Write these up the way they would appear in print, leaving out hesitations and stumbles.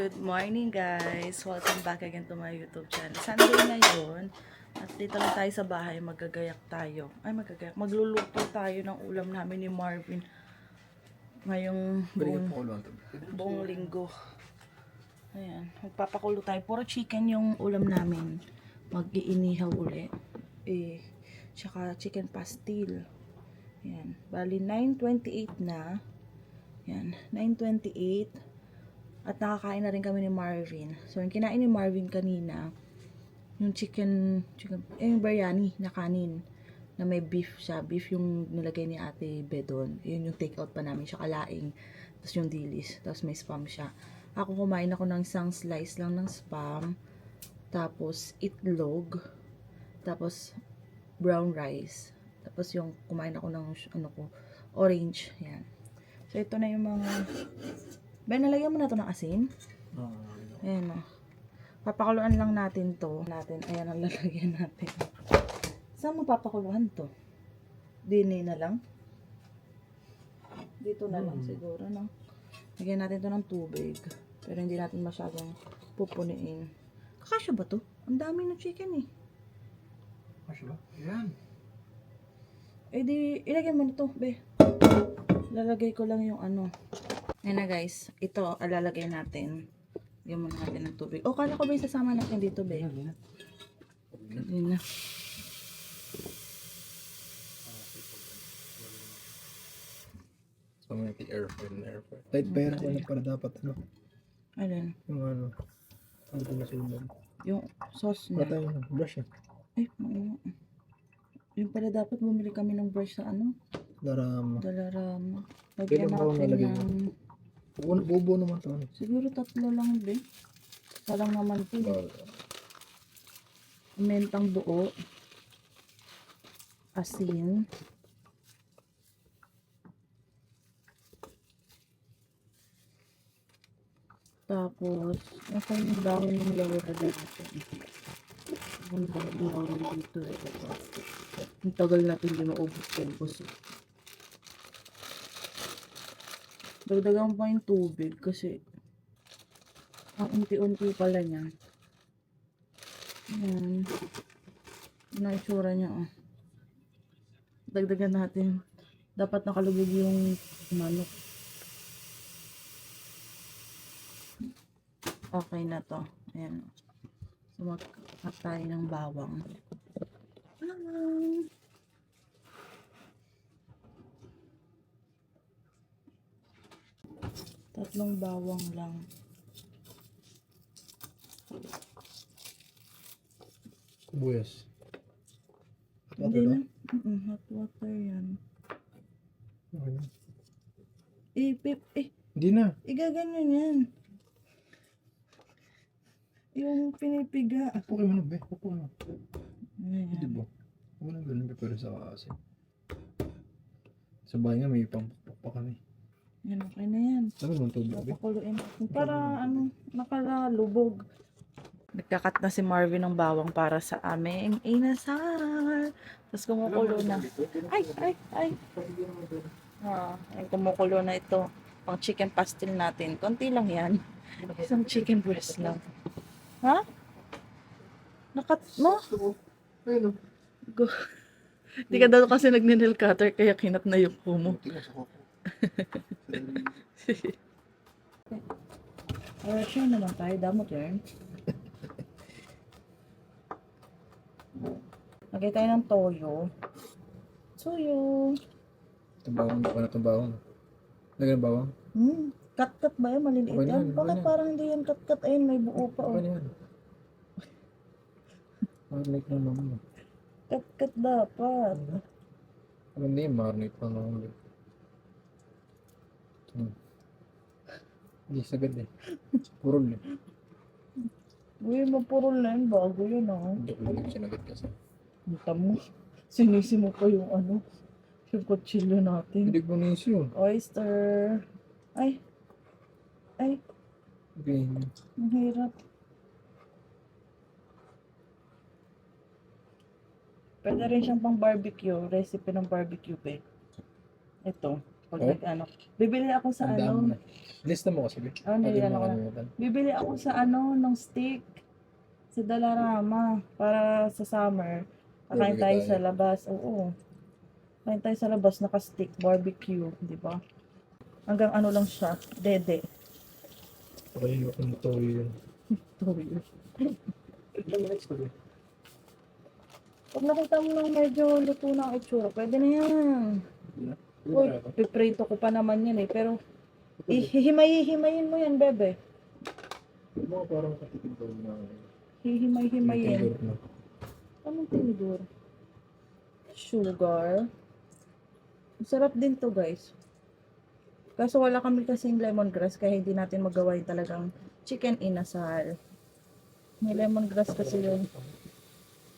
Good morning guys! Welcome back again to my YouTube channel. Sunday ngayon at dito lang tayo sa bahay, magagayak tayo. Magluluto tayo ng ulam namin ni Marvin ngayong buong linggo. Ayan, magpapakulo tayo. Puro chicken yung ulam namin. Mag-iinihaw uli. Tsaka chicken pastil. Ayan, bali 9:28 na. Ayan, 9:28. At nakakain na rin kami ni Marvin. So, yung kinain ni Marvin kanina, yung yung biryani na kanin, na may beef siya. Beef yung nilagay ni Ate Bedon. Yun yung take out pa namin siya, kalaing. Tapos yung dilis. Tapos may spam siya. Ako kumain ako ng isang slice lang ng spam. Tapos itlog. Tapos brown rice. Tapos yung kumain ako ng orange. Yan. So, ito na yung mga... Ben, nalagyan mo na to ng asin? Ayan o. Papakuluan lang natin to. Ayan ang lalagyan natin. Saan mo papakuluan to? Dini na lang? Dito na lang siguro, no? Lagyan natin to ng tubig. Pero hindi natin masyadong pupuniin. Kakasya ba to? Ang dami ng chicken eh. Kakasya ba? Ayan. Eh di, ilagyan mo na to, be. Lalagay ko lang yung ano. Ayan na guys, ito alalagay natin. Lagyan muna natin ng tubig. O, kala ko ba isasama natin dito, be? Ayan na. So, may airfryer. Tight pa yan ako na para dapat ano. Alin? Yung ano. Ano pa nasunod? Yung sauce niya. Patay mo na. Brush yan. Ay, yung pala dapat bumili kami ng brush sa ano? Darama. Dalarama. Kailan ba Lagyan nalagay natin ng... Bubo naman to. Siguro 3 lang, be. Salang naman to. Mentang buo. Asin. Tapos, nasa yung dahon ng lawara dito. Ang dahon ng lawara dito. Ang tagal natin hindi maubos yung puso. Dagdagan pa yung tubig kasi ang unti-unti pala niya. Ayan. Ano ang itsura niya, oh. Dagdagan natin. Dapat nakalubog yung manok. Okay na to. Ayan. So, mag-cut tayo ng bawang. Bawang. Tatlong bawang lang. Buyas. Hindi na. Hot water yan. Okay na. Hindi na. Igaganyan yan. Yung pinipiga. Upo kayo mo na, be. Upo mo. Ayan. Hindi ba? Huwag na ganun, be. Pero sa kasi. Sa bahay nga, may pampapok pa kami. Yan, okay na yan. Ano naman tubig, be? Papakuluin natin. Para nakalubog. Nagkakat na si Marvin ng bawang para sa aming inasal. Tapos kumukulo na. Ay! Ay, kumukulo na ito. Pang chicken pastil natin. Konti lang yan. Isang chicken breast lang. Ha? Nakat mo? Ayun o. Di ka daw kasi nag-nail cutter kaya kinat na yung kumo. Sure naman tayo. Damot yan. Lagay tayo ng toyo. Suyo. Itong bawang. Ano itong bawang? Lagyan ng bawang? Cut-cut ba yan? Maliliit Okay na yan. yan, Bakit okay na. parang hindi yan cut-cut? Ayun, may buo pa. Okay na yan. Marinate na naman. Cut-cut dapat. Ano hindi, marinate pa naman. Hindi, sagad eh. Purol eh. Uy, mapurol na yun. Bago yun, ah. Hindi ko lang sinagat kasi. Punta mo. Sinisi mo pa yung yung kutsilyo natin. Hindi ko nisyo. Oyster. Ay. Okay. Ang hirap. Pwede rin siyang pang barbecue. Recipe ng barbecue, be. Ito. Pag Oh? ano. Bibili ako sa Tandaan mo ano. na. Lista mo kasi. Ano Pwede yan mo ako na. makalimutan. Bibili ako sa ano, ng steak. Sa Dalarama. Para sa summer. Kakain Barbecue tayo tayo. sa labas. Oo. Kain tayo sa labas, naka-steak, barbecue, di ba? Hanggang ano lang siya, dede. Okay, yung toyo yun. Toyo. Ilang minutes ko din? Pag nakita mo lang medyo luto na ang itsura, pwede na yan. Uy, piprito ko pa naman yan eh. Pero, hihimay-himayin mo yan, bebe. Mga parang katitibay na Hihimay-himayin. tinidor na. Anong tinidor? Sugar. Masarap din to, guys. Kaso wala kami kasing lemongrass, kaya hindi natin magawa yung talagang chicken inasal. May lemongrass kasi yun.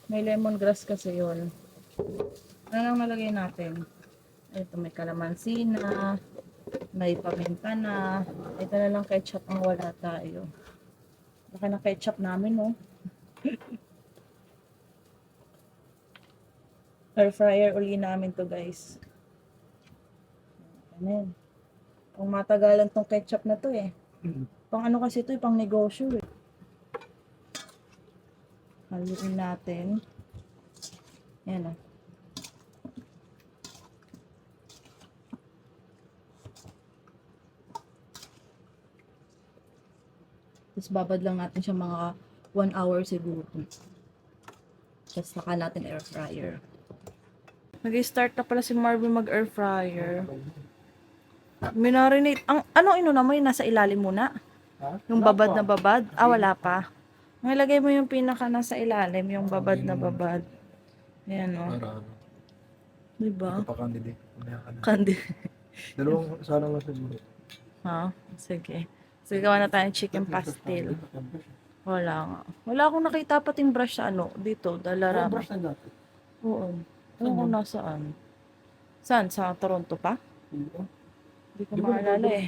May lemongrass kasi yun. Ano lang nalagay natin? Ito, may kalamansi na, may paminta na. Ito na lang ketchup ang wala tayo. Baka na ketchup namin, no? Air fryer uli namin to, guys. Ayan. Kung matagalan tong ketchup na to eh. Pang ano kasi to, pang negosyo eh. Haluin natin. Ayan, oh. Tapos babad lang natin siya mga 1 hour siguro. Tapos saka natin air fryer. Nag-start na pala si Marvin mag-air fryer. Minarinate. Ang ano naman yung nasa ilalim muna? Ha? Yung babad na babad? Ah, wala pa. Nilagay mo yung pinaka nasa ilalim, yung babad na babad. Ayan, o. Para ano. Diba? Ito pa candidate. Mamaya ka na. Kandi. Dalawang salang lang siguro. Ha? Sige. Sige, gawa na tayong chicken pastel. Wala nga. Wala akong nakita pating brush sa ano, dito, Dalarama. Brush na dati. Oo. Ewan ko nasaan. Saan? Sa Toronto pa? Hindi ko maalala eh.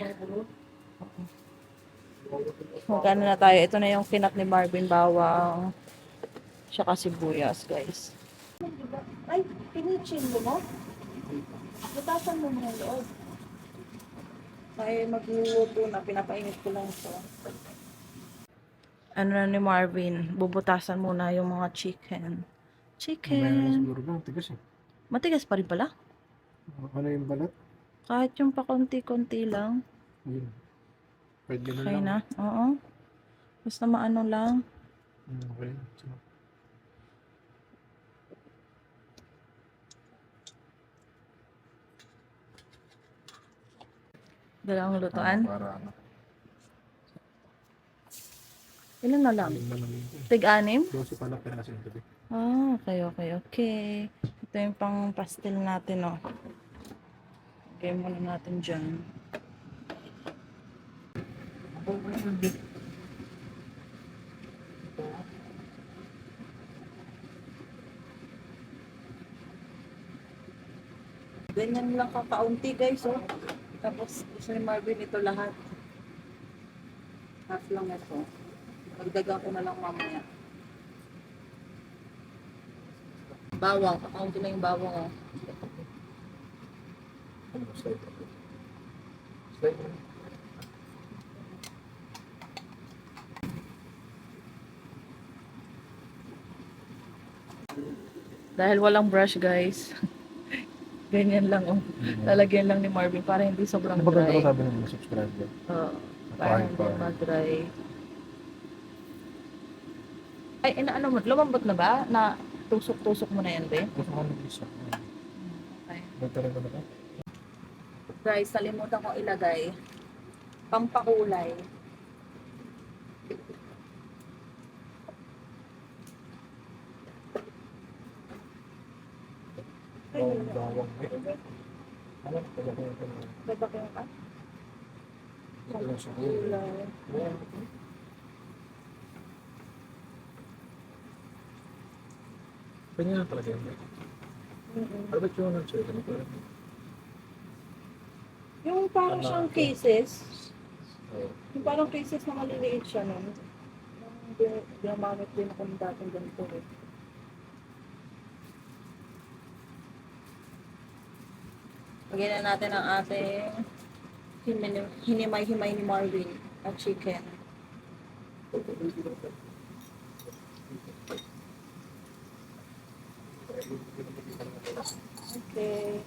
Magkano na tayo? Ito na yung kinat ni Marvin, bawang, tsaka sibuyas, guys. Ay, pinichin mo na? Butasan mo muna yung loob. Ay, magluluto na. Pinapainit ko lang ito. Ano na ni Marvin? Bubutasan muna yung mga chicken. Mamaya na Chicken. siguro lang. Tigas eh. Matigas pa rin pala. Ano yung balat? Kahit yung pa konti-konti lang. Yun. Pwede na Okay lang. na. Oo. Basta maano lang. Okay. So, Dalawang lutuan. para ano. Ilan na lang? Anim na lang yun. Tig-anim? 12 pala peraso yung gabi. Ah, okay. Ito yung pang pastel natin, oh. Okay, muna natin dyan. Ganyan lang kakaunti, guys, oh. Tapos, gusto ni Marvin ito lahat. Half lang ito. Magdagan ko na lang mamaya. Bawang, kakaunti lang yung bawang, oh. Slide. Slide. Dahil walang brush, guys. Ganyan lang, oh. Lalagyan lang ni Marvin para hindi sobrang Ano ba dry. ganda sabi ng mga subscriber? Oo. Para hindi Napakain pa. ma-dry. Ay, ano mo, lumambot na ba? Na tusok-tusok mo na yan, be? Gusto ko mag-isa. Okay. Ba't talaga na ba? Guys, salimutan ko ilagay. Pampakulay. Bawang. Ano? Talaga yung tanong. Baba ko yung ka? Ito lang siya. Kulay. Kanya na talaga yun. Ano ba't yung nag-check? Ano ba? Yung parang siyang cases. Oo. Yung parang cases na maliliit siya, no? Yung ginamamit din ako ng dating ganito, eh. Lagyan na natin ang ating hinimay-himay ni Marvin at chicken. Okay.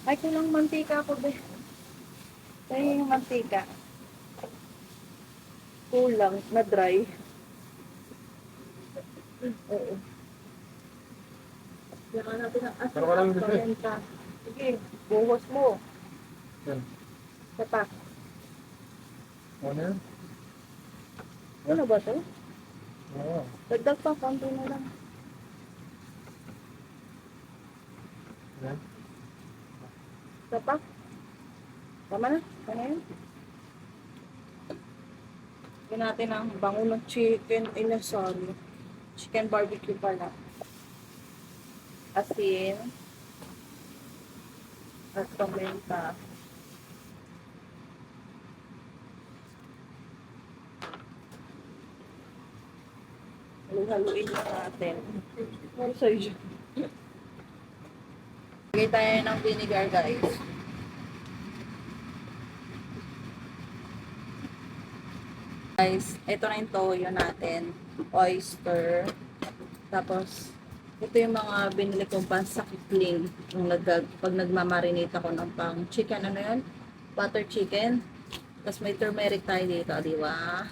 Ay, kulang mantika ko, be. Kaya yung mantika. Kulang, na dry. Oo. Laka natin ang Pero walang asal. gusto eh. Pagenta. Sige, buhos mo. Yan. Tapak. Ano yan? Ano ba to? Oo. Dagdag pa, konti na lang. Yan. Tapak. Tama na. Tama yan. Lagyan natin ang bango ng chicken inasal. Chicken barbecue pala. Asin. At pamenta. Halu-haluin na natin. Ano sa'yo dyan? Lagay tayo ng vinegar, guys. Guys, ito na yung toyo natin. Oyster. Tapos, ito yung mga binili kong pansakitling. Pag nagmamarinate ako ng pang chicken, ano yun? Butter chicken. Tapos may turmeric tayo dito, di ba?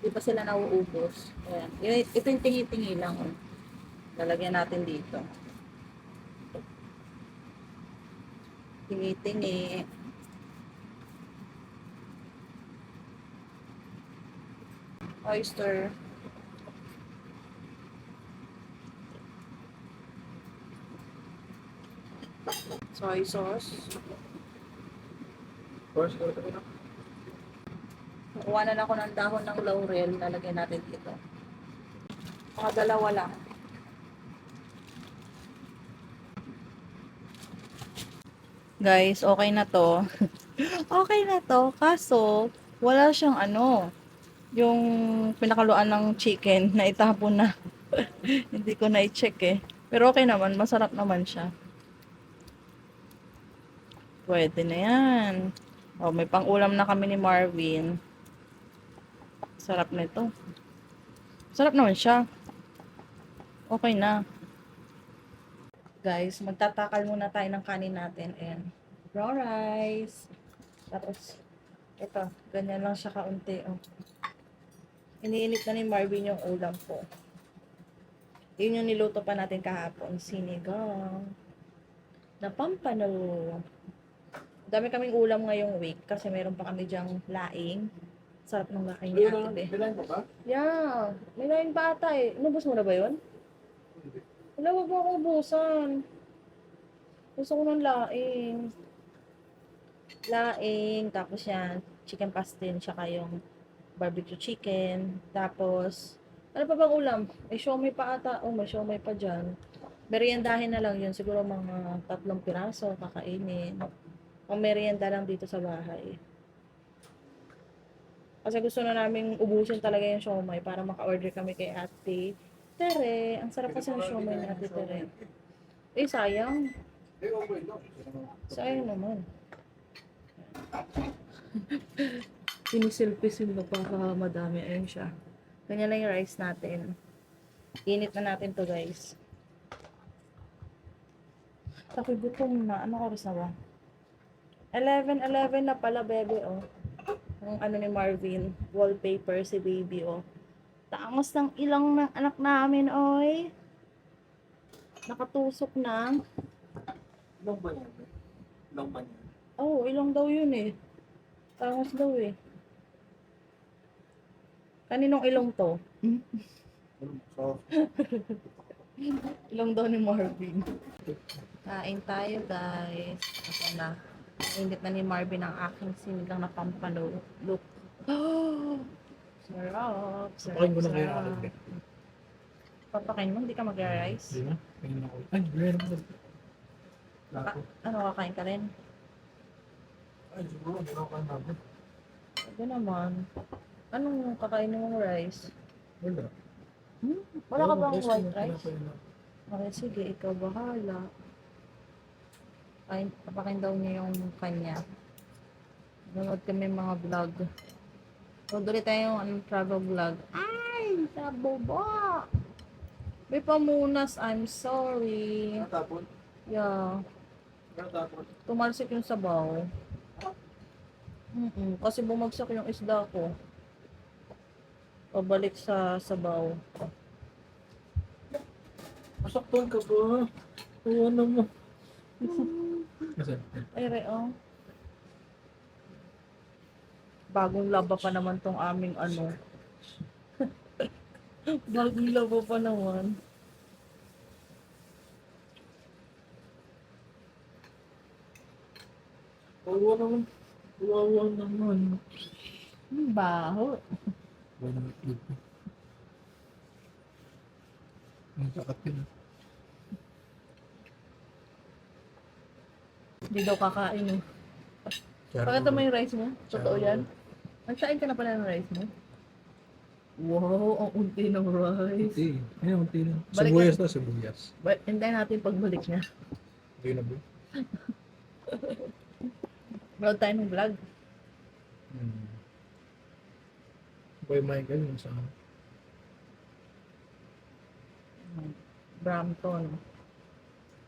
Di pa sila nauubos. Ayan. Ito yung tingi-tingi lang. Oh. Lalagyan natin dito. Tingi-tingi. Oyster. Soy sauce. First, ito na. Nakuha na ako ng dahon ng laurel. Lalagyan natin dito. Mga dalawa lang. Guys, okay na to. Okay na to. Kaso, wala siyang ano, yung pinakaluan ng chicken na itapon na. Hindi ko na i-check eh. Pero okay naman. Masarap naman siya. Pwede na yan. Oh, may pang-ulam na kami ni Marvin. Sarap nito. Sarap naman siya. Okay na. Guys, magtatakal muna tayo ng kanin natin and brown rice. Tapos, ito, ganyan lang siya kaunti. Oh. Iniinit na ni Marvin yung ulam ko. Yun yung niluto pa natin kahapon. Sinigang. Na pampano. Dami kaming ulam ngayong week kasi meron pa kami dyang laing. Sarap ng laing ni Ate Be. Bilang ko ba? Yeah, may laing bata eh. Inubos mo na ba yun? Wala, wag mo akong ubusan. Gusto ko ng laing. Laing, tapos yan, chicken pastel, tsaka yung barbecue chicken. Tapos, ano pa bang ulam? May siomay pa ata. Oh, may siomay pa dyan. Meriendahin na lang yun. Siguro mga 3 piraso kakainin. Pang merienda lang dito sa bahay. Kasi gusto na namin ubusin talaga yung siomay para maka-order kami kay Ate Tere. Ang sarap kasi ng siomay ni Ate Tere. Eh, sayang. Sayang naman. Sinisilpisil na para madami. Ayun siya. Ganyan lang yung rice natin. Init na natin to, guys. Ako'y gutom na. Ano oras na ba? 11 na pala, bebe, oh. Ang ano ni Marvin, wallpaper si baby, oh. Tangos ng ilang ng anak namin, oy. Nakatusok na. Ilang ba yan? Ilang ba yan? Oh, ilang daw yun eh. Tangos daw eh. Kaninong ilong to? So, Ilong daw ni Marvin. Kain tayo, guys. Ito na. Init na ni Marvin ang aking sinigang na pampano. Look. Oh, sarap. Sarap, pakain ko na kaya sarap. agad. Papakain mo, hindi ka mag-rice. Hindi na. Tingin ako. Ay, meron ko. Ano, kakain ka rin? Ay, siguro. Hindi ako kain namin. Ito naman. Anong kakainin mong rice? Wala. Wala ka bang Rice white na rice? pinapainan. Okay, sige, ikaw bahala. Ay, papakin daw niya yung kanya. Nanood kami mga vlog. Nanood ulit tayo yung travel vlog. Ay, sa boba! May pamunas, I'm sorry. Natapon? Yeah, Natapon? tumalsik yung sabaw. Kasi bumagsak yung isda ko. Pabalik sa sabaw. Masaktan ka ba? Ano mo? Kasi, Ay, oh. Bagong laba pa naman tong aming ano. Bagong laba pa naman. kawawa naman. Kawawa naman. Baho. Wala na itlog ko. Ang sakat yun. Hindi daw kakain eh. Pakita mo yung rice mo? Totoo yan? Nagsain ka na pala ng rice mo? Wow, ang unti ng rice. Unti. Ayun, unti lang. Balik Sibuyas na, sibuyas. Hintayin natin pagbalik niya. Hindi na ba? Meron tayo ng vlog. Boy Michael yung sa Brampton.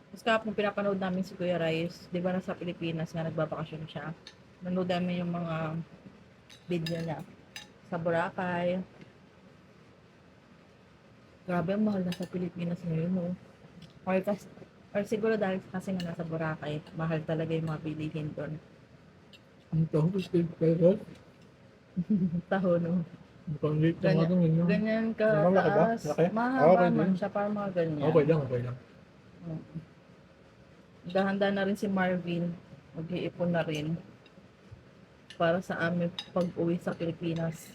Tapos kapag pinapanood namin si Kuya Rice, di ba nasa Pilipinas nga nagbabakasyon siya. Nanood namin yung mga video niya sa Boracay. Grabe, ang mahal na sa Pilipinas ngayon, no? Or siguro dahil kasi nga nasa Boracay, mahal talaga yung mga bilihin doon. ang taho ko Steve Pero Taho, no? mukhang late na nga itong inyo. Ganyan ka Malaki ba? taas. Laki? Mahaba Okay man din. siya, parang mga ganyan. Okay lang, okay lang. Gahanda na rin si Marvin. Mag-iipon na rin para sa aming pag-uwi sa Pilipinas.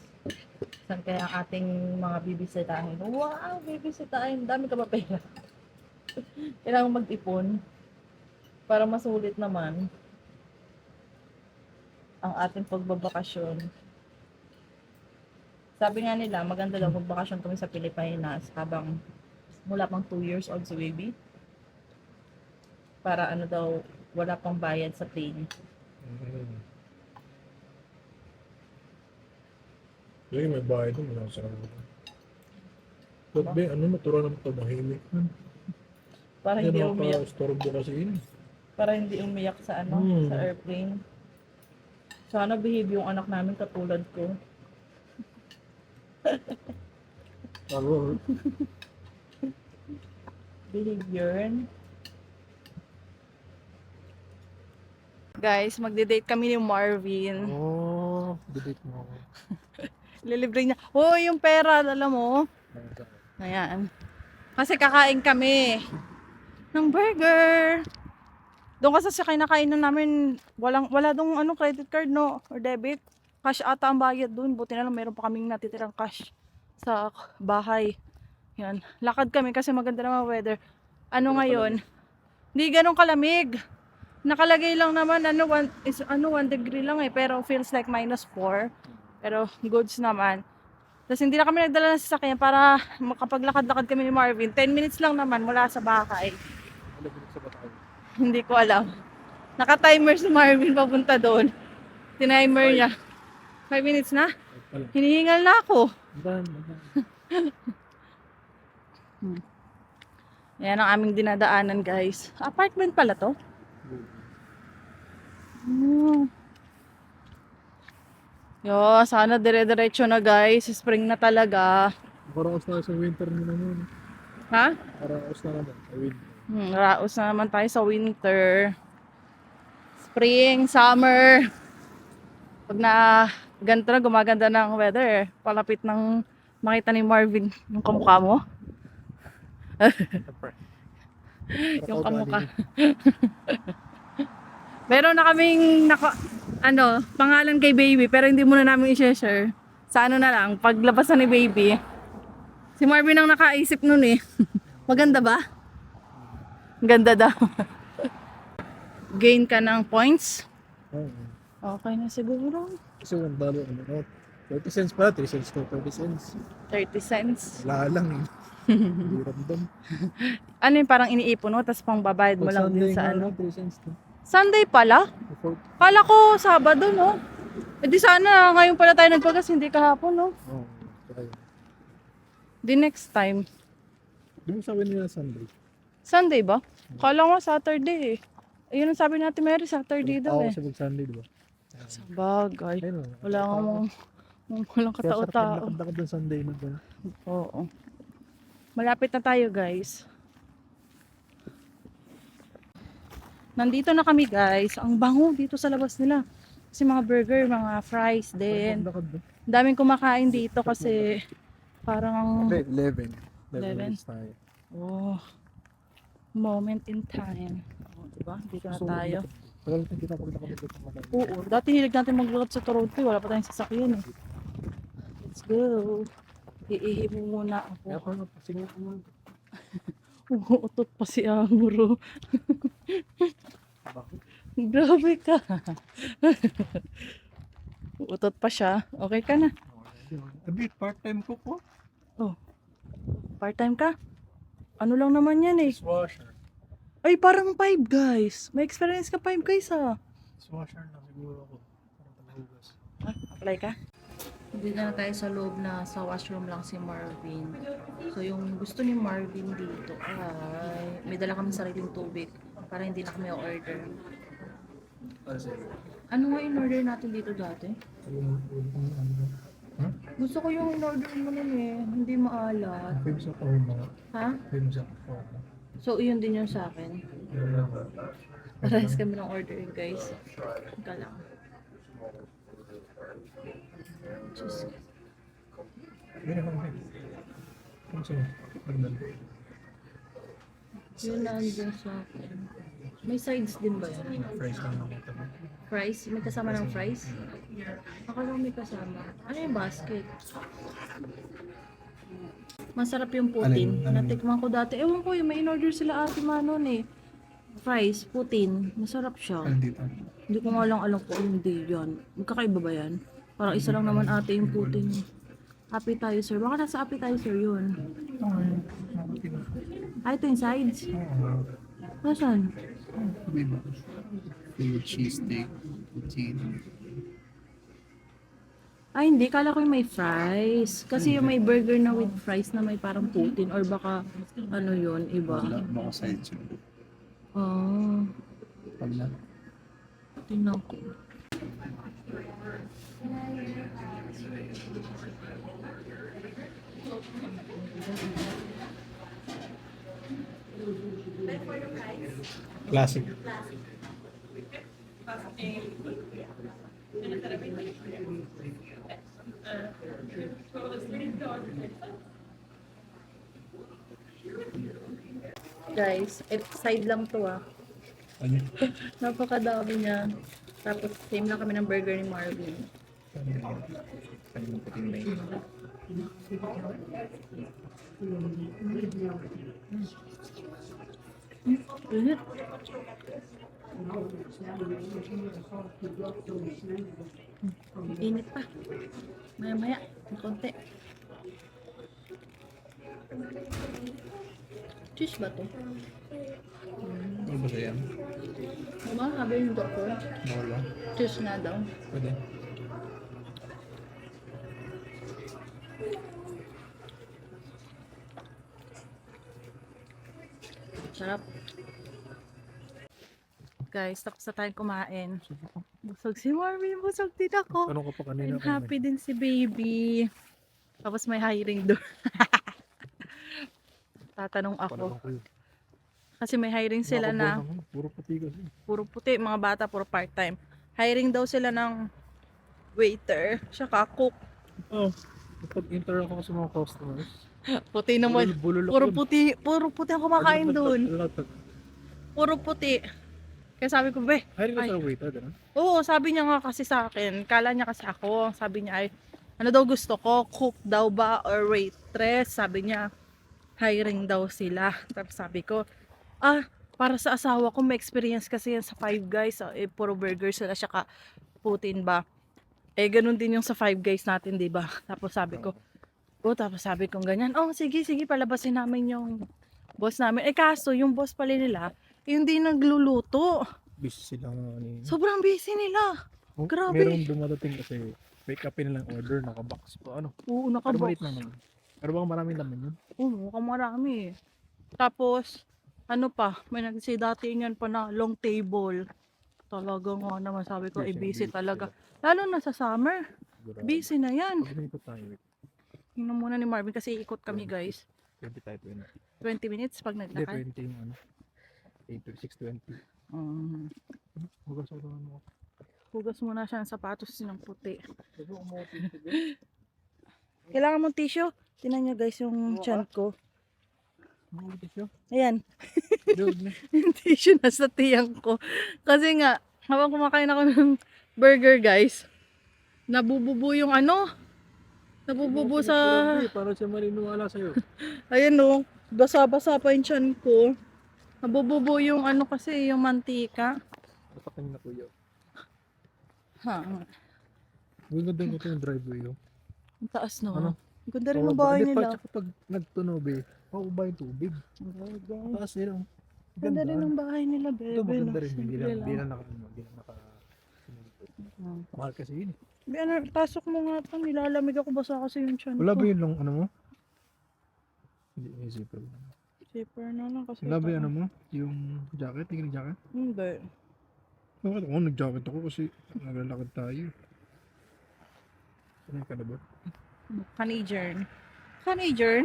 Saan kaya ang ating mga bibisitahin? Wow, bibisitahin. Dami ka ba pera? Kailangan mag-ipon para masulit naman ang ating pagbabakasyon. Sabi nga nila, maganda daw magbakasyon kami sa Pilipinas habang mula pang 2 years old si baby. Para ano daw, wala pang bayad sa plane. Sige, may bahay doon. Wala sa kanila. But be, ano, natural naman ito, mahimik. Para Hindi hindi umiyak. nakaka-storbo kasi yun. Para hindi umiyak sa ano, sa airplane. Sana behave yung anak namin katulad ko. Ako, Behavior. Guys, magde-date kami ni Marvin. delete mo ako. Lilibre niya. Oh, yung pera, alam mo. Ayan. Kasi kakain kami ng burger. Doon kasi sa kinakainan namin, wala dong ano, credit card, no? Or debit. Cash ata ang bayad doon. Buti na lang meron pa kaming natitirang cash sa bahay. Yan. Lakad kami kasi maganda naman weather. Ano ngayon? Hindi ganun kalamig. Nakalagay lang naman, 1 degree lang eh. Pero feels like -4. Pero goods naman. Tapos hindi na kami nagdala ng sasakyan para makapaglakad-lakad kami ni Marvin. 10 minutes lang naman mula sa bahay. Hindi ko alam. Naka-timer si Marvin papunta doon. Tinimer niya. 5 minutes na? Hinihingal na ako. Yan ang aming dinadaanan, guys. Apartment pala to. Yo, sana dire-diretso na, guys. Spring na talaga. Paraos na sa winter mo naman. Ha? Paraos na naman sa winter. Raos na naman tayo sa winter. Spring, summer. Pag na ganito na, gumaganda ng weather. Palapit ng makita ni Marvin yung kamukha mo. Yung kamukha. Meron na kaming pangalan kay baby pero hindi muna namin i-share. Sa ano na lang, paglabas na ni baby. Si Marvin ang nakaisip nun eh. Maganda ba? Ganda daw. Gain ka ng points? Okay na siguro. Kasi ang dalo ano. 30 cents pala, 3 cents to 30 cents. 30 cents. Wala lang eh. Hindi ramdam. Ano yung parang iniipon mo, tapos pang babayad mo Pag lang din Sunday sa nga ano? lang, 3 cents to. Sunday pala? Kala ko Sabado, no? E di sana ngayon pala tayo nagpagas, hindi kahapon, no? Oo. The next time. Di mo sabi nila Sunday? Sunday ba? Kala ko Saturday eh. Ayun ang sabi natin Mary, Saturday daw eh. Ako sa mag-Sunday, di ba? Sabagay. Ayun, Wala nga walang Kaya sarap katao-tao. maglakad-lakad ng Sunday na ba? Oo. Malapit na tayo guys. Nandito na kami guys. Ang bango dito sa labas nila. Kasi mga burger, mga fries din. Maglakad ba? Daming kumakain dito kasi parang Hindi, 11. 11. tayo. oh, moment in time. Oh, diba? Dito na tayo. Tagal natin kita pag nakapagod ng mga Oo, dati hilig natin maglakad sa Toronto. Wala pa tayong sasakyan eh. Let's go. Iihi mo muna Kaya ako. parang sige ko muna. Uutot pa si Amuro. Bakit? Grabe ka. Uutot pa siya. Okay ka na. Abi, part-time ko po. Oh. Part-time ka? Ano lang naman yan eh. Dishwasher. Ay, parang 5 guys. May experience ka 5 guys ah. Dishwasher na siguro ako. Parang panghugas. Apply ka? Dito na tayo sa loob na sa washroom lang si Marvin. So yung gusto ni Marvin dito ay may dala kami sariling tubig para hindi na kami order. Ano nga in-order natin dito dati? Ha? Gusto ko yung in-order mo nun eh. Hindi maalat. Pwede sa pahuma. Ha? Pwede sa pahuma. So yun din yung sa akin. Parehas kami ng order guys. Ika lang. Diyos. Meron kang head. Ano sa'yo? Pagdal. Yun na din sa akin. May sides din ba yun? Fries lang naman ito. Fries? May kasama ng fries? Akala ko may kasama. Ano yung basket? Masarap yung putin. Alin? Natikman ko dati. Ewan ko yung may in-order sila ate Manon eh. Fries, putin. Masarap siya. dito? Hindi ko nga lang alam kung hindi yan. Magkakaiba ba yan? Parang isa lang naman ate yung putin. Appetizer. Baka nasa appetizer yun. Ah, ito yung sides. Nasaan? Diba? With cheesesteak, poutine. Ay, hindi. Kala ko yung may fries. Kasi yung may burger na with fries na may parang putin. Or baka, ano yun, iba. Baka sides yun. Oh, Pag na. tingnan ko. Classic. Guys, side lang to ah. Ano? Napakadami niya. Tapos, same lang kami ng burger ni Marvin. Ano yung puting na yun? Init. Init pa. Maya-maya. Konti. Cheese ba to? Ano ba siya yan? Diba, sabi yung doktor, Nawala? cheese nga daw. Pwede. Sarap. Guys, tapos na tayong kumain. Busog si Marvin, busog din ako. Tanong ko pa kanina. And happy din si baby. Tapos may hiring doon. Tatanong ako. Kasi may hiring sila na Puro puti kasi. puro puti, mga bata, puro part-time. Hiring daw sila ng waiter, saka cook. Oh, kapag-interact ako sa mga customers. Puti naman. Bulol Puro puti ang kumakain doon. Puro puti. Kaya sabi ko, be, Hiring ka ay. sa waiter, gano'n? Oo, sabi niya nga kasi sa akin, kala niya kasi ako, sabi niya ay, ano daw gusto ko, cook daw ba or waitress? Sabi niya, hiring daw sila. Tapos sabi ko, para sa asawa ko, may experience kasi yan sa Five Guys, eh, puro burger sila, saka putin ba? Eh, ganun din yung sa Five Guys natin, di ba? Tapos sabi ko ganyan. Oh, sige, sige, palabasin namin yung boss namin. Eh, kaso, yung boss pala nila, hindi nagluluto. Busy sila nga kanina. Sobrang busy nila. Oh, grabe. Merong dumadating kasi wake up nilang order, nakabox pa ano. Oo, Pero nakabox. maliit lang naman. Pero baka maraming laman yun. Oo, mukhang marami. Tapos, ano pa, may nagsidatingan pa na long table. Talaga nga naman, sabi ko, busy talaga. Lalo na sa summer, Sigurado. busy na yan. Pag ganito tayo, wait. Tingnan muna ni Marvin kasi ikot kami guys. 20 tayo, 20. 20 minutes pag Hindi, naglakad. 20 yung ano. 8 to 6:20. Hugas ako ng ano. Hugas muna siya ng sapatos ng puti. Sabi ko mo tissue. Kailangan mong tissue? Tingnan nyo guys yung chan ko. Mo tissue? Ayan, Dude na. yung tissue nasa tiyang ko. Kasi nga, habang kumakain ako ng burger guys, nabububo yung ano, nabububo sa... Para siya maniniwala sa'yo. Ayan o, basa-basa pa yung chan ko. Nabububo yung ano kasi, yung mantika. Natakin na kuya. Ha, Ganda ko yung driveway yun. ang taas no. Ano? Ang ganda rin ng bahay Hindi, nila. Kapag nagtunobe, pauuba yung tubig. Taas nila. Ganda rin ng bahay nila, Ito bebe. maganda No? rin. Hindi Simple lang lang. naka. Hmm. Mahal kasi yun. Be, ano, pasok mo nga ito. Nilalamig ako, basa kasi yung chan Wala ko. ba yun lang ano mo? Hindi, zipper. Zipper na lang kasi. Wala ba ito, yung ano mo? Yung jacket? Hindi ka nag-jacket? Hindi. Bakit ako nag-jacket ako kasi naglalakad tayo. Sanay ka na ba? Canadian. Canadian?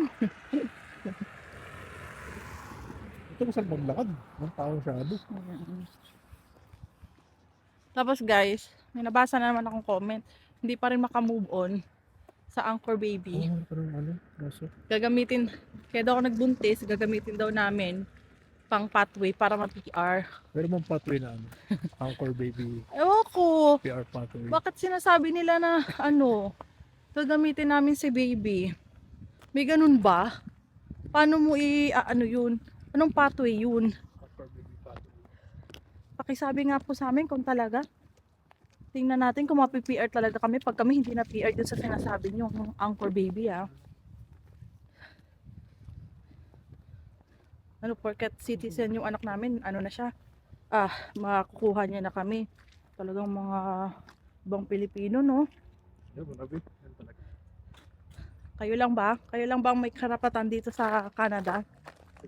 Ito masarap maglakad. Ang tao masyado. Tapos guys, may nabasa na naman akong comment. Hindi pa rin makamove on sa Anchor Baby. Parang ano? Kaso? Gagamitin, kaya daw ako nagbuntis, gagamitin daw namin pang pathway para ma-PR. Pero mong pathway na ano? Anchor baby. Ewan ko, PR pathway. bakit sinasabi nila na ano, gagamitin namin si baby? May ganun ba? Paano mo ano yun? Anong pathway yun? Anchor baby pathway. Pakisabi nga po sa amin kung talaga. Tingnan natin kung mapi-PR talaga kami pag kami hindi na PR dun sa sinasabi nyo, yung Anchor Baby ah. Ano, porket citizen yung anak namin, ano na siya, makukuha niya na kami. Talagang mga ibang Pilipino, no? Yeah, manabi. Yan talaga. Kayo lang ba? Kayo lang bang may karapatan dito sa Canada?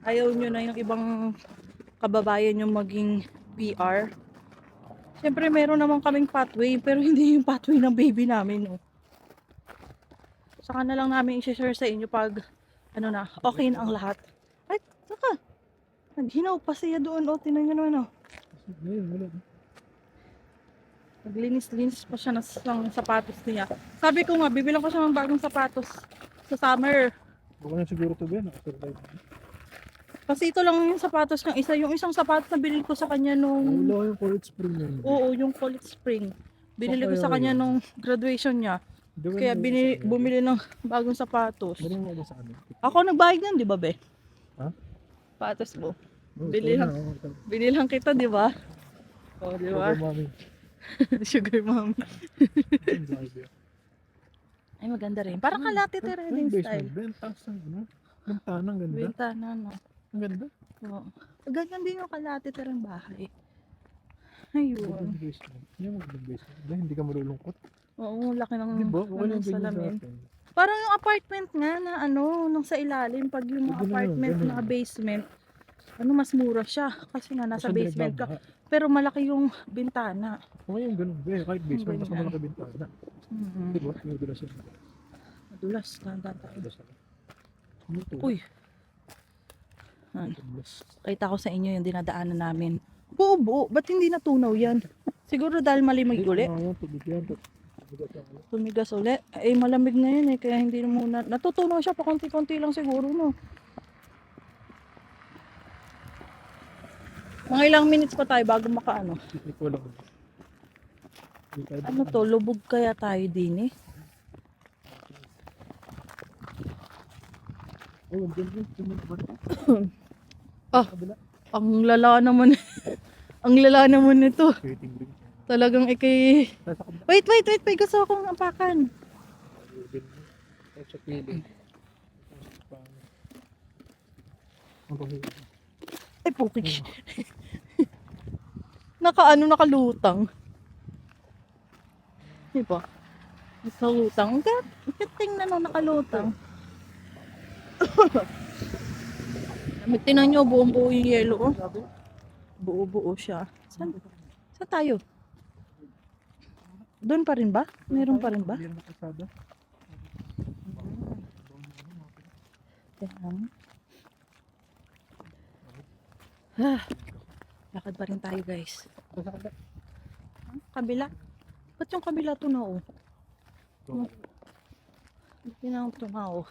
Ayaw nyo na yung ibang kababayan yung maging PR? Siyempre meron naman kaming pathway, pero hindi yung pathway ng baby namin, no? Saka na lang namin i-share sa inyo pag, ano na, okay na ang lahat. Ay, saka, naghinaw pa siya doon, o, tinan nyo naman, o. Ngayon, wala. Naglinis-linis pa siya ng sapatos niya. Sabi ko nga, bibilang ko siya ng bagong sapatos sa summer. Baka na siguro ito ba? Nakasurvive. Kasi ito lang yung sapatos ng isa. Yung isang sapatos na binili ko sa kanya nung... Wala yung Cold Spring yun. Oo, yung College Spring. Binili ko sa kanya nung graduation niya. Di ba Kaya yung- bumili ng bagong sapatos. Meron mo ba sa amin? Ako nagbayad yan, di ba, be? Ha? Sapatos mo. Oh, Bili ito lang. na, ito. Binilang kita, di ba? Oo, di ba? Sugar mommy. Sugar mommy. Ang drive yun. Ay, maganda rin. Parang kalate Ang rin basement style. ba? Ang taas ng ano? Ang tanang ganda. Bintana, no? Ang ganda. Oo. Ganyan din yung kalate rin bahay. Magandang Ayun. basement. Yung magandang basement. Dahil hindi ka malulungkot. Oo, laki ng Di ba? Okay lang ng ganyan sa salamin. atin. Parang yung apartment nga na ano, nung sa ilalim, pag yung mga Ganun, apartment ganun. na basement, ano, mas mura siya. Kasi nga nasa Kasi basement ka. nagbabaha. Pero malaki yung bintana. Okay yung ganun. Kahit basement, basta ganyan. malaki bintana. Mm-hmm. Di ba? Yung dulas yun. Madulas, tanda tayo. Dulas ako. Ano ito? Uy, Ano? Dulas. kita ko sa inyo yung dinadaanan namin. Buo, ba't hindi natunaw yan? Siguro dahil malimig uli. Ano, tubig yan. Tubig yan. Tumigas uli. Eh, malamig na yun eh, kaya hindi na muna. Natutunaw siya pa konti-konti lang siguro, no? Mga ilang minutes pa tayo bago makaano. Hindi ko lang. Hindi tayo- Ano to, lubog kaya tayo din eh. Oh, ang ganda. Tingnan ko ba? Ah, Kabila. ang lala naman. Ang lala naman nito. Skating ring. Talagang ikay... Nasa kabila. Wait, wait, wait. May gusto akong apakan. Sa pili. Ay, pukik. Nakalutang. Diba? Nakalutang. Ang tingnan nung nakalutang. Tinan nyo, buong-buo yung yelo. Oh. Buo-buo siya. Saan tayo? Doon pa rin ba? Meron pa rin ba? Lakad pa rin tayo, guys. Kabila? Ba't yung kabila to na oh? Pinang to na oh.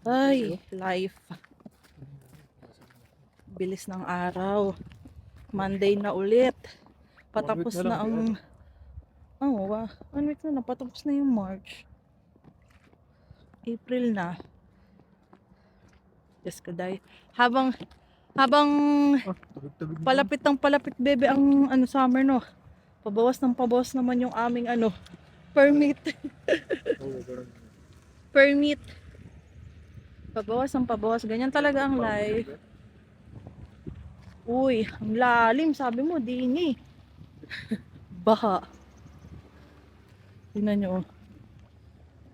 Ay, life. Bilis ng araw. Monday na ulit. Patapos na ang... Oh, 1 week na patapos na yung March. April na. Yes, kaday. Habang palapit bebe ang summer no. Pabawas naman yung aming permit. Permit. Pabawas. Ganyan talaga ang life. Uy, ang lalim. Sabi mo, dini. Baha. Tingnan nyo.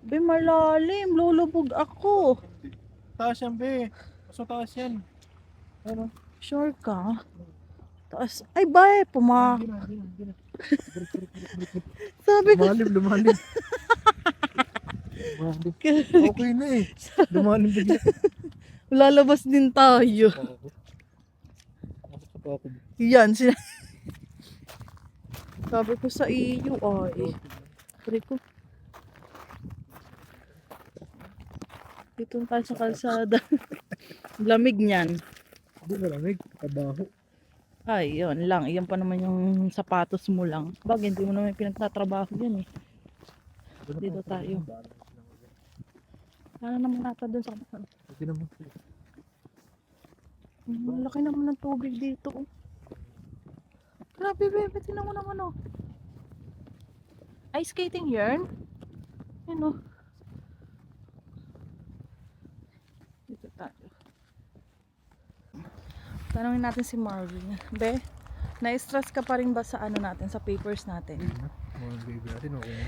Be, malalim. Lulubog ako. Taas yan, be. Kaso taas yan. Ano? Sure ka? Taas. Ay, bay. Sabi ko. Lumalim. Okay na eh. Lumalim bigla. Lalabas din tayo. Yan. Sabi ko sa iyo. Ay. Sabi ko. Dito tayo sa kalsada. Lamig niyan. Hindi malamig. Kabaho. Ay, yun lang. Iyan pa naman yung sapatos mo lang. Bagay, hindi mo naman pinagtatrabaho yan eh. Dito tayo. Sana naman nata dun sa kapatid. Hindi naman. Laki naman ng tubig dito. Oh. Grabe, bebe. Tinan mo naman oh. Ice skating yarn. Yan oh. Dito tayo. Tanungin natin si Marvin. Be, na-stress ka pa rin ba sa natin, sa papers natin? Mga baby natin, okay na.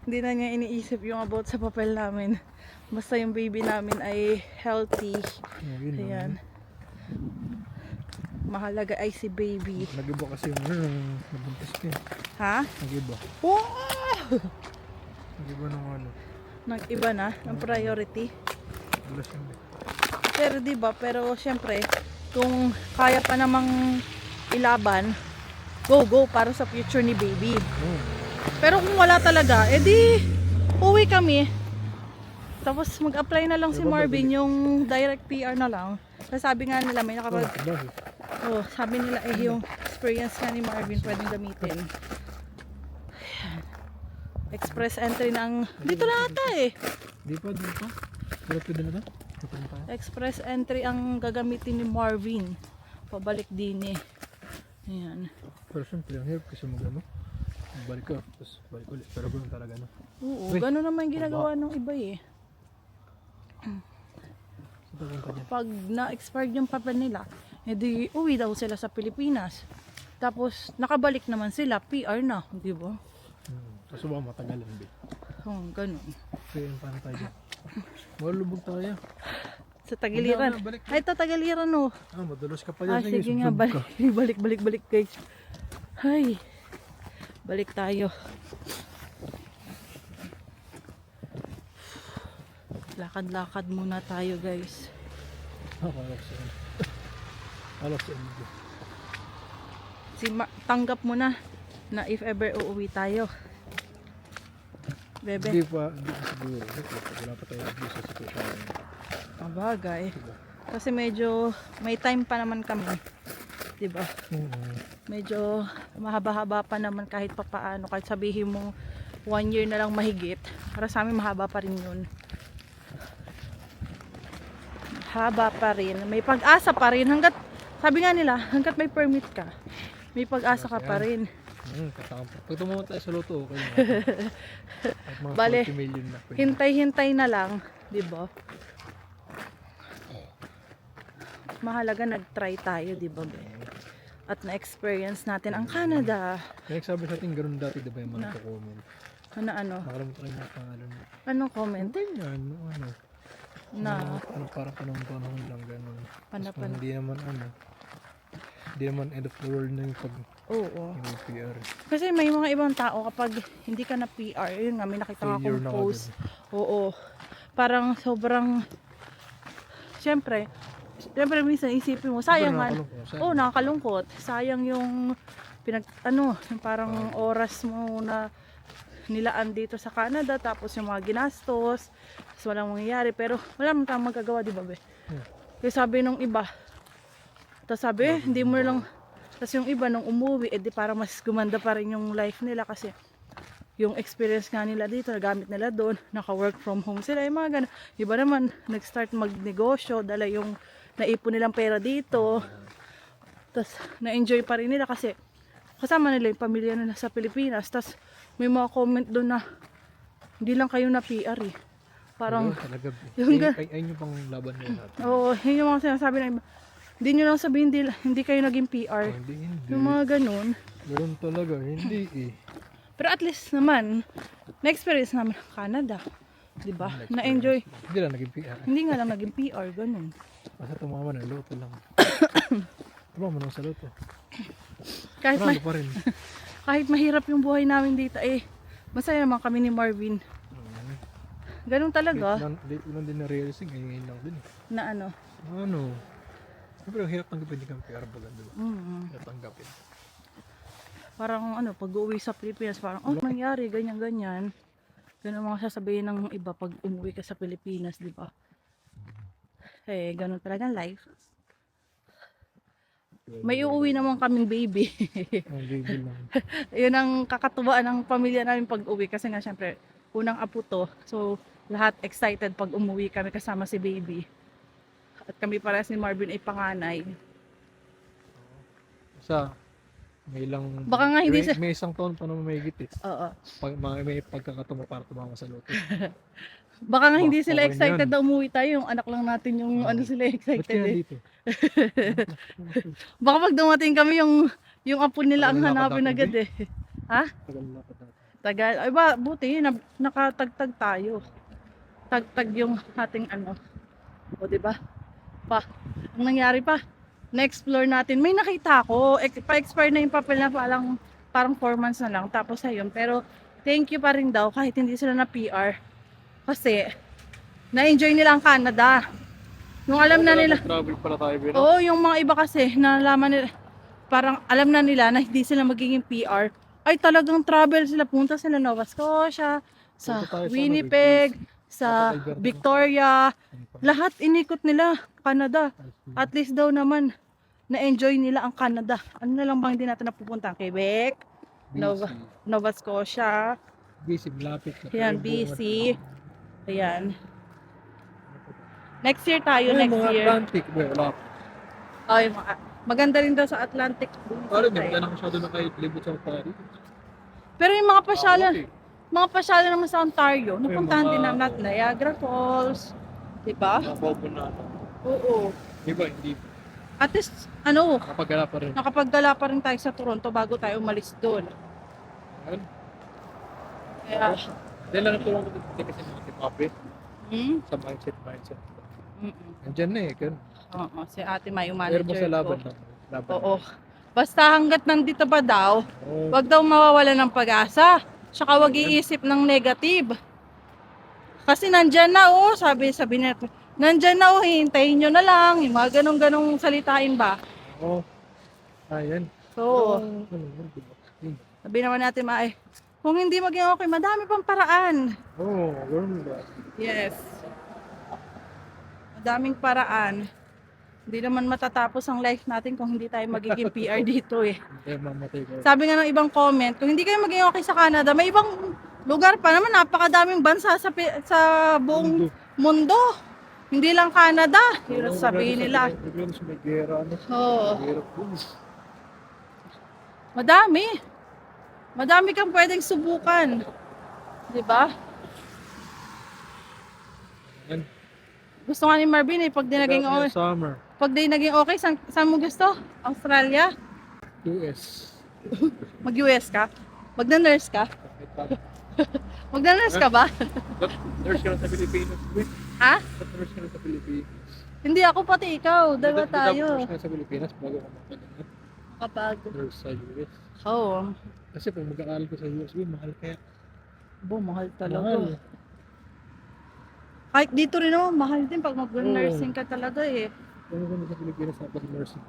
hindi na niya iniisip yung about sa papel namin. Basta yung baby namin ay healthy. Ayan. Mahalaga ay si baby. Nag-iba kasi yung nabuntis ka eh. Ha? Nag-iba. Wow! Nag-iba ng Nag-iba na ang priority. Bulas yun eh. Pero diba, pero syempre, kung kaya pa namang ilaban, go para sa future ni baby. Pero kung wala talaga, edi uwi kami. Tapos mag-apply na lang si Marvin yung direct PR na lang. Kasi sabi nga nila may sabi nila yung experience nga ni Marvin pwedeng gamitin. Express entry ng dito na ata eh. Di pa. Pero pwede na to? Express entry ang gagamitin ni Marvin. Pabalik din eh. Ayan. Pero syempre ang hirap kasi balik ka, tapos balik ulit. Pero ganoon talaga no? Oo, gano'n naman ginagawa ng iba eh. Pag na-expired yung papel nila, edi uwi daw sila sa Pilipinas. Tapos nakabalik naman sila, PR na, di ba? Kaso ba matagalan ba? Gano'n. Kaya paano tayo? Malubog tayo. Sa Tagiliran. Ay, Tagiliran oh. Madulos ka pa dyan. Sige nga, balik guys. Ay, balik tayo. Lakad-lakad muna tayo guys. Alok sa inyo. Tanggap mo na if ever uuwi tayo. Bebe. Hindi pa siguro. Wala pa tayo visa sa kuya. Bagay. Kasi medyo may time pa naman kami. Diba? Medyo mahaba-haba pa naman kahit papaano. Kahit sabihin mo 1 year na lang mahigit. Para sa amin mahaba pa rin yun. Haba pa rin. May pag-asa pa rin. Sabi nga nila, hanggat may permit ka, May pag-asa ka pa rin. Katampo. Pag tumama tayo sa loto, okay na. At mga Bale, 40 million na. Pwede. Hintay-hintay na lang, di ba? Mahalaga nag-try tayo, di ba, be? At na-experience natin ang Canada. May nagsabi sa atin, ganun dati, diba yung mga comment. Ano? Nakalimutan ko yung mga pangalan. Anong comment? Ganyan, ano. Na, Parang panahon lang, ganun. Pana-pana. Hindi naman end of the world na yung pag oo. yung PR. Kasi may mga ibang tao kapag hindi ka na PR, yun nga, may nakita nga Failure akong na post. Oo. Parang sobrang, syempre minsan isipin mo, sayang nga. Oo, nakakalungkot. Sayang yung yung parang oras mo na nilaan dito sa Canada, tapos yung mga ginastos, tapos walang mangyayari, pero wala naman tayong magagawa, di ba, be? Kaya sabi nung iba, tapos sabi, hindi mo lang, tapos yung iba nung umuwi, edi para mas gumanda pa rin yung life nila kasi yung experience nga nila dito, nagamit nila doon, naka-work from home sila, yung mga ganun. Iba naman, nag-start magnegosyo, dala yung naipon nilang pera dito, tapos na-enjoy pa rin nila kasi kasama nila yung pamilya nila sa Pilipinas, tapos may mga comment doon na hindi lang kayo na PR eh. Parang, talaga. yung Ay nyo pang laban nyo natin. oo, yun yung mga sinasabi na iba. Hindi nyo lang sabihin, hindi kayo naging PR. Hindi. Yung mga ganun. Ganun talaga, hindi eh. Pero at least naman, na-experience namin ang Canada. Diba? Na-enjoy. Hindi lang naging PR. Hindi nga lang naging PR, ganun. Basta tumama ng loto lang. Tumama lang sa loto. Kahit, Marami pa rin. kahit mahirap yung buhay namin dito, masaya naman kami ni Marvin. Ganun talaga. Late lang din na-realize, ngayon lang din. Na ano. Ano? Siyempre, ang hirap tanggapin hindi kang PR baga, diba? Hirap tanggapin. Parang pag uwi sa Pilipinas, parang, nangyari, ganyan-ganyan. Ganun mga sasabihin ng iba pag umuwi ka sa Pilipinas, di ba? Ganun talaga life. May uuwi naman kaming baby. Ang baby lang. Yun ang kakatuwaan ng pamilya namin pag uwi kasi nga syempre unang apo to. So lahat excited pag umuwi kami kasama si baby. At kami parehas ni Marvin ay panganay. May ilang... Baka nga hindi may isang taon pa naman may higit eh. Oo. May pagkakatuma para tumama sa loto. Baka nga hindi sila okay excited yan. na umuwi tayo. Yung anak lang natin yung sila Ba't excited kaya eh. dito? Baka pag dumating kami yung apo nila ang Tagal na hanapin lakad agad natin, eh. Ha? Tagal na pa dati. Tagal. Ay ba, buti nakatagtag tayo. Tagtag yung ating O di ba? Ang nangyari pa, na-explore natin. May nakita ako, pa-expire na yung papel na parang 4 months na lang. Tapos ayun, pero thank you pa rin daw kahit hindi sila na PR. Kasi na-enjoy nila ang Canada. Nung alam na nila, Travel pala tayo, Bino. oo, yung mga iba kasi nalaman nila, parang alam na nila na hindi sila magiging PR. Ay talagang travel sila, punta sila Nova Scotia, sa Punta tayo sa Winnipeg, sa Alberta. Victoria, lahat inikot nila Canada. At least daw naman na-enjoy nila ang Canada. Ano na lang bang hindi natin napupunta? Quebec, Nova Scotia, BC, malapit. yan, BC. Ayan. Next year tayo, next mga year. Atlantic, wala. Ay, maganda rin daw sa Atlantic. Parang hindi na masyado na kayo libot sa Paris. Pero yung mga pasyalan, Okay. mga pasyalan naman sa Ontario, napuntahan mga- din namin natin Niagara Falls. Diba? Mga bobo na. Oo. Iba, hindi. At least, Kapagala pa rin. nakapaggala pa rin tayo sa Toronto bago tayo umalis doon. Ayun. Kaya, Dahil lang ito lang kasi mga tipape sa mindset. Andyan na eh. Ganun. Oo, si Ate May, yung Pero manager mo sa laban ko. lang. Laban. Oo. Basta hanggat nandito pa daw, Oo. wag daw mawawala ng pag-asa. Tsaka wag iisip ng negative. Kasi nandyan na sabi nito. Nandyan na hintayin nyo na lang. Yung mga ganong salitain ba? Oo. Ayan. So, Diba? sabi naman natin kung hindi maging okay, madami pang paraan. Oo, ganun ba? Yes. Madaming paraan. Hindi naman matatapos ang life natin kung hindi tayo magiging PR dito eh. Hindi mamatay ko. Sabi nga ng ibang comment, kung hindi kayo maging okay sa Canada, may ibang lugar pa naman, napakadaming bansa sa buong mundo. Hindi lang Canada. Yun ang sabihin nila. May gera, ano? Oo. Mahirap dun. Madami. Madami kang pwedeng subukan. 'Di ba? Yan. Gusto nga ni Marvin eh, Summer. pag di naging okay, saan mo gusto? Australia? US. Mag-US ka? Magna-nurse ka? Kahit pa. Magna-nurse ka ba? Ba't nurse ka na sa Pilipinas? Ha? Ba't nurse ka na sa Pilipinas? Hindi ako pati ikaw. Dalawa Di dapat tayo. nurse ka na sa Pilipinas bago ka makaganap. Kapag, Nurse sa US. oo. Kasi pag mag-aaral ka sa US, mahal kaya. Mahal talaga. Mahal. Kahit dito rin naman, mahal din pag mag-nursing ka talaga eh. Kung ka na sa Pilipinas na pag-nursing.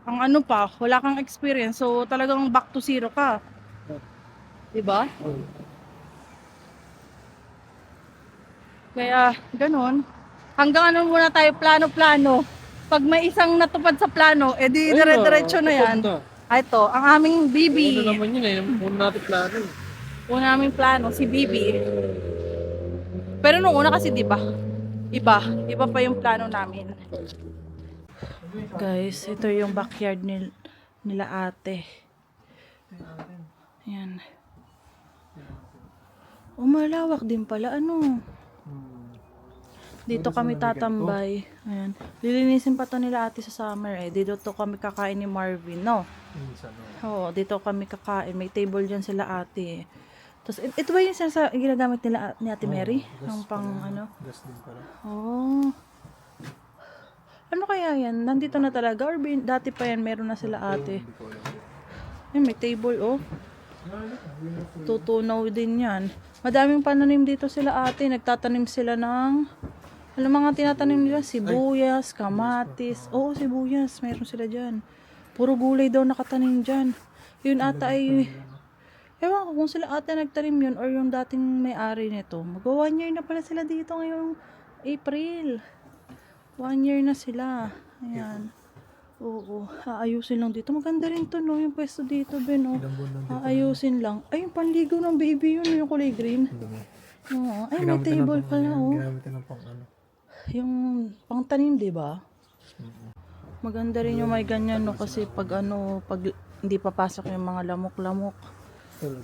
Ang ano pa, wala kang experience, so talagang back to zero ka. Diba? Oh. Kaya, ganun. Hanggang ano muna tayo, plano-plano. Pag may isang natupad sa plano, edi dire-diretso na yan. Ito, ang aming Bibi. Ano naman yun eh, muna natin plano eh. Una naming plano, si Bibi. Pero nung una kasi, di ba? Iba pa yung plano namin. Guys, ito yung backyard nila ate. Ayan. Malawak din pala, ano. Dito kami tatambay. Ayan. Lilinisin pa to nila ate sa summer eh. Dito to kami kakain ni Marvin, no? Oo, dito kami kakain. May table dyan sila ate. Tapos, ito ba yung ginagamit nila ni Ate Mary? Yung pang ano? Gas din pala. Oh. Ano kaya yan? Nandito na talaga? Or dati pa yan meron na sila ate? Ay, may table oh. Tutunaw din yan. Madaming pananim dito sila ate. Nagtatanim sila ng ano mga tinatanim nila? Sibuyas, kamatis. Oo, sibuyas. Meron sila dyan. Puro gulay daw nakatanim dyan. Yun ata ay ewan ko kung sila ate nagtanim yun or yung dating may-ari nito. Mag 1 year na pala sila dito ngayong April. 1 year na sila. Ayan. Oo. Aayusin lang dito. Maganda rin to no. Yung pwesto dito Ben oh. Aayusin lang. Ay yung panligo ng baby yun. Yung kulay green. Oo. Ay may table pala oh. Ginamit na pang ano. Yung pang tanim diba? Maganda rin yung may ganyan no. Kasi pag ano pag hindi papasok yung mga lamok-lamok.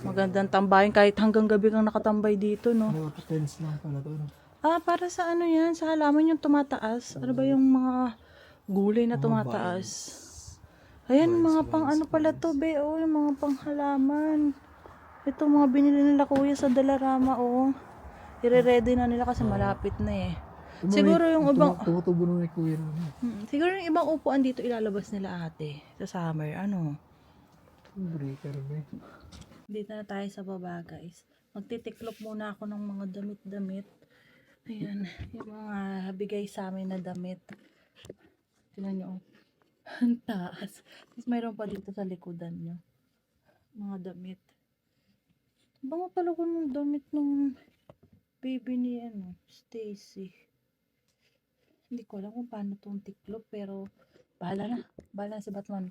Magandang tambayan kahit hanggang gabi kang nakatambay dito, no? Tens lang pala to, no? Para sa ano yan? Sa halaman yung tumataas. Ano ba yung mga gulay na tumataas? Ayan, mga pang ano pala to, be, oh, yung mga pang halaman. Ito, mga binili nila kuya sa Dalarama, oh. I-ready na nila kasi malapit na eh. Siguro yung ibang... Tumutubo na kuya na. Siguro yung ibang upuan dito ilalabas nila ate sa summer, ano? Breaker, be. Dito na tayo sa baba guys. Magtitiklop muna ako ng mga damit-damit. Ayan, yung mga bigay sa amin na damit. Tingnan nyo. Ang taas. Tapos mayroon pa dito sa likodan nyo. Mga damit. Bango pala ko ng damit ng baby ni ano, Stacy. Hindi ko alam kung paano itong tiklop pero bahala na. Bahala na si Batman.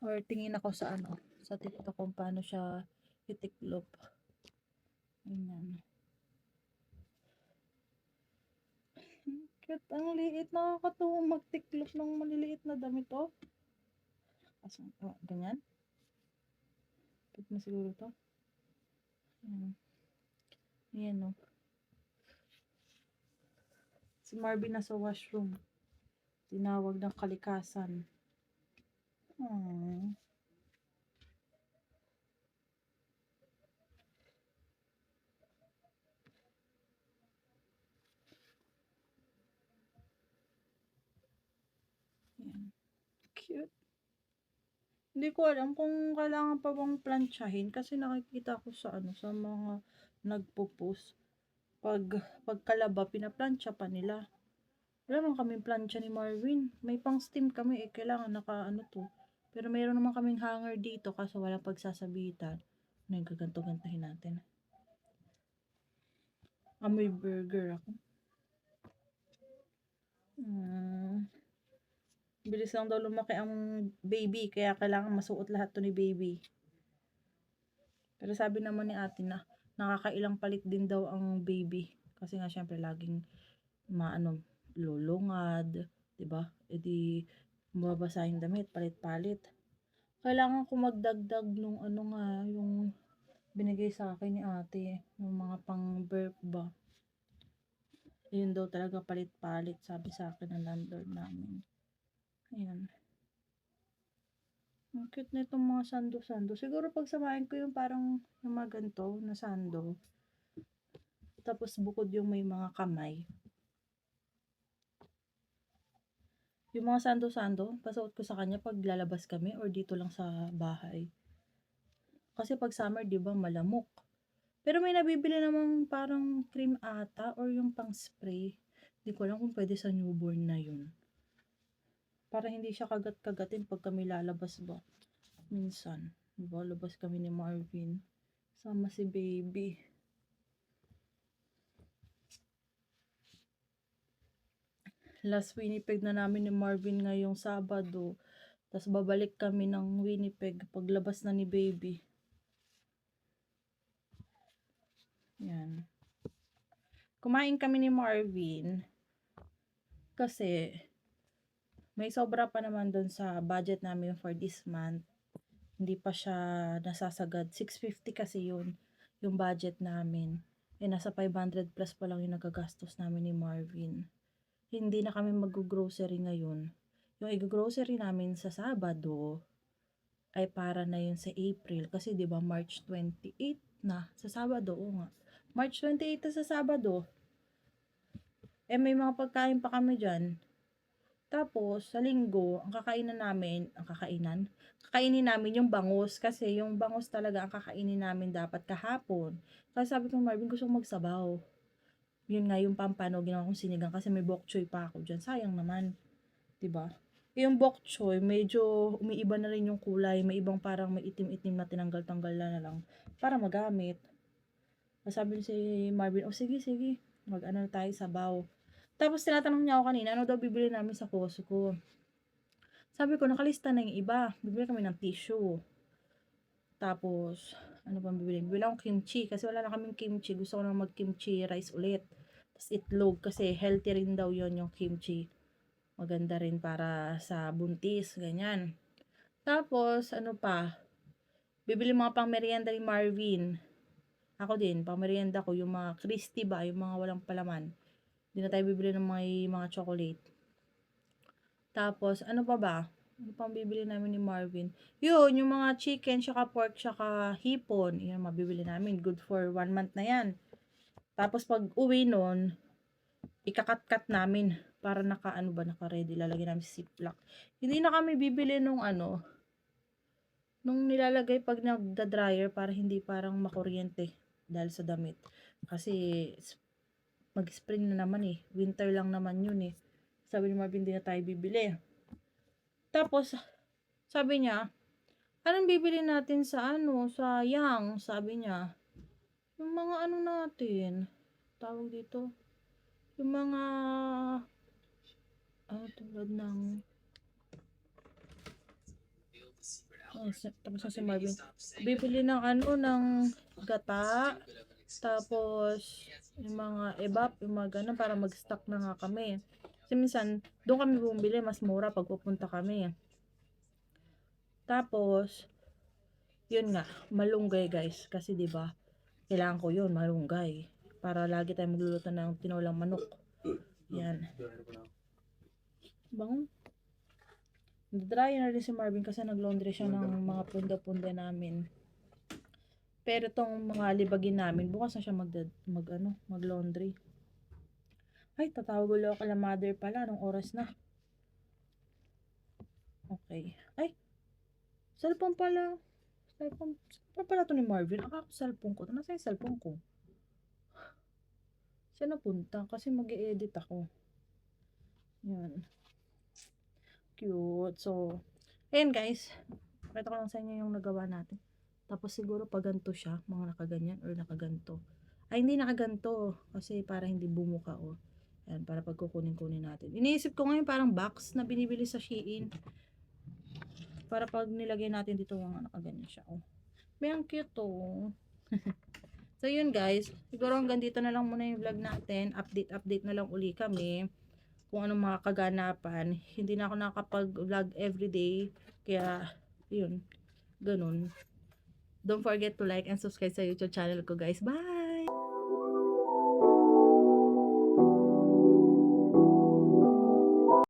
Or tingin ako sa ano, sa TikTok kung paano siya itiklop. Ayan. Cute. Ang liit. Nakakatuwang magtiklop ng maliliit na damit, oh. Ganyan. Pwede na siguro to. Ayan. Ayan, oh. Si Marvin nasa washroom. Tinawag ng kalikasan. Aww. Cute. Hindi ko alam kung kailangan pa bang plansyahin kasi nakikita ko sa ano sa mga nagpo-post pagkalaba pinaplansya pa nila. Wala naman kaming plansya ni Marvin. May pang steam kami kailangan naka ano to. Pero mayroon naman kaming hanger dito kaso walang pagsasabitan. Ano yung gaganto-gantahin natin? Amoy burger ako. Bilis lang daw lumaki ang baby kaya kailangan masuot lahat to ni baby. Pero sabi naman ni ate na nakakailang palit din daw ang baby kasi nga syempre laging maano lulungad, 'di ba? E di mababasa yung damit, palit-palit. Kailangan ko magdagdag nung ano nga, yung binigay sa akin ni ate, yung mga pang birth ba. Yun daw talaga palit-palit, sabi sa akin ng landlord namin. Ayan. Ang cute na itong mga sando-sando. Siguro pagsamahin ko yung parang yung mga ganito na sando. Tapos bukod yung may mga kamay. Yung mga sando-sando, pasuot ko sa kanya pag lalabas kami or dito lang sa bahay. Kasi pag summer, di ba, malamok. Pero may nabibili namang parang cream ata or yung pang spray. Di ko alam kung pwede sa newborn na yun. Para hindi siya kagat-kagatin pag kami lalabas ba. Minsan, di ba, labas kami ni Marvin. Sama si baby. Last Winnipeg na namin ni Marvin ngayong Sabado. Tapos babalik kami ng Winnipeg paglabas na ni baby. Yan. Kumain kami ni Marvin kasi may sobra pa naman dun sa budget namin for this month. Hindi pa siya nasasagad. 650 kasi yun, yung budget namin. Eh, nasa 500 plus pa lang yung nagagastos namin ni Marvin. Hindi na kami mag-grocery ngayon. Yung i-grocery namin sa Sabado ay para na yun sa April. Kasi 'di ba March 28 na sa Sabado, oo nga. March 28 na sa Sabado. Eh may mga pagkain pa kami diyan. Tapos sa Linggo, kakainin namin yung bangus kasi yung bangus talaga ang kakainin namin dapat kahapon. Kasi sabi ko, Marvin, gusto kong magsabaw. Yun nga yung pampano, ginawa kong sinigang kasi may bok choy pa ako dyan. Sayang naman, 'di ba? Yung bok choy, medyo umiiba na rin yung kulay. May ibang parang may itim-itim na tinanggal-tanggal na lang para magamit. Sabi ni si Marvin, oh sige, sige, mag-ano tayo sabaw. Tapos tinatanong niya ako kanina, ano daw bibili namin sa Costco. Sabi ko, nakalista na yung iba. Bibili kami ng tissue. Tapos, ano bang bibili? Bibili akong kimchi kasi wala na kaming kimchi. Gusto ko na mag-kimchi rice ulit. Tapos itlog kasi healthy rin daw yon yung kimchi. Maganda rin para sa buntis, ganyan. Tapos, ano pa? Bibili mga pang merienda ni Marvin. Ako din, pang merienda ko, yung mga crispy ba, yung mga walang palaman. Hindi na tayo bibili ng mga chocolate. Tapos, ano pa ba? Ano pang bibili namin ni Marvin? Yun, yung mga chicken, saka pork, saka hipon. Yan, mabibili namin. Good for 1 month na yan. Tapos, pag uwi nun, ikakat-kat namin para naka-ready. Lalagyan namin sa ziplock. Hindi na kami bibili nung nung nilalagay pag nagda-dryer para hindi parang makuryente dahil sa damit. Kasi, mag-spring na naman eh. Winter lang naman yun eh. Sabi ni Marvin, hindi na tayo bibili. Tapos, sabi niya, anong bibili natin sa sa Yang? Sabi niya, yung mga natin, tawag dito, yung mga, tulad ng, tapos na si Marvin, bibili ng ng gata, tapos, yung mga ebap, yung mga ganun, para mag-stock na nga kami. Kasi minsan, doon kami bumili, mas mura pag pupunta kami. Tapos, yun nga, malunggay guys. Kasi 'di ba kailangan ko yun, malunggay. Para lagi tayong magluluto ng tinolang manok. Yan. Bango. Dry na rin si Marvin kasi nag-laundry siya ng mga punda-punda namin. Pero tong mga libagin namin, bukas na siya mag-laundry. Ay, tatawag ulit ako kay mother pala. Anong oras na? Okay. Ay, cellphone pala. Cellphone pala to ni Marvin. Cellphone ko. Nasa yung cellphone ko? Saan napunta? Kasi mag-i-edit ako. Yan. Cute. So, ayan guys. Pakita ko lang sa inyo yung nagawa natin. Tapos siguro pag ganito siya, mga nakaganyan or nakaganto. Ay, hindi nakaganto. Kasi para hindi bumuka, oh. Ayan, para pag kukunin natin. Iniisip ko ngayon parang box na binibili sa Shein. Para pag nilagay natin dito, mga nakaganyan siya, oh. May ang cute, oh. So, yun guys. Siguro hanggang dito na lang muna yung vlog natin. Update na lang uli kami kung anong mga kaganapan. Hindi na ako nakapag-vlog everyday. Kaya, Yun. Ganun. Don't forget to like and subscribe sa YouTube channel ko, guys. Bye!